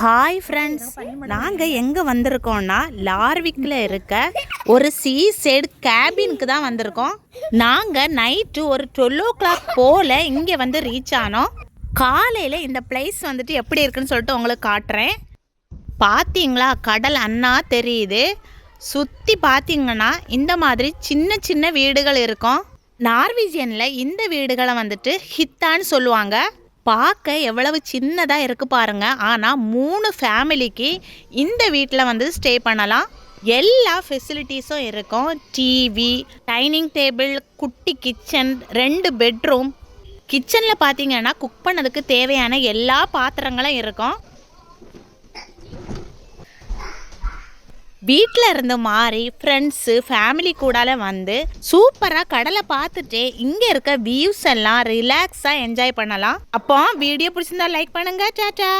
Hi friends, நாங்கள் எங்கே வந்திருக்கோம்னா லார்விக்கில் இருக்க ஒரு சீ சைடு கேபினுக்கு தான் வந்திருக்கோம். நாங்கள் நைட்டு ஒரு 12 போல் இங்கே வந்து ரீச் ஆனோம். காலையில் இந்த பிளேஸ் வந்துட்டு எப்படி இருக்குன்னு சொல்லிட்டு உங்களுக்கு காட்டுறேன். பார்த்தீங்களா, கடல் அண்ணா தெரியுது. சுற்றி பார்த்தீங்கன்னா இந்த மாதிரி சின்ன சின்ன வீடுகள் இருக்கும். நார்வீஜியனில் இந்த வீடுகளை வந்துட்டு ஹித்தான்னு சொல்லுவாங்க. பார்க்க எவ்வளவு சின்னதாக இருக்குது பாருங்கள். ஆனால் 3 ஃபேமிலிக்கு இந்த வீட்டில் வந்து ஸ்டே பண்ணலாம். எல்லா ஃபெசிலிட்டிஸும் இருக்கும். டிவி, டைனிங் டேபிள், குட்டி கிச்சன், 2 பெட்ரூம். கிச்சனில் பார்த்தீங்கன்னா குக் பண்ணதுக்கு தேவையான எல்லா பாத்திரங்களும் இருக்கும். வீட்டில் இருந்து மாறி ஃப்ரெண்ட்ஸு ஃபேமிலி கூடால வந்து சூப்பராக கடலை பார்த்துட்டு இங்கே இருக்க வியூஸ் எல்லாம் ரிலாக்ஸாக என்ஜாய் பண்ணலாம். அப்போ வீடியோ பிடிச்சிருந்தா லைக் பண்ணுங்கள். டாடா.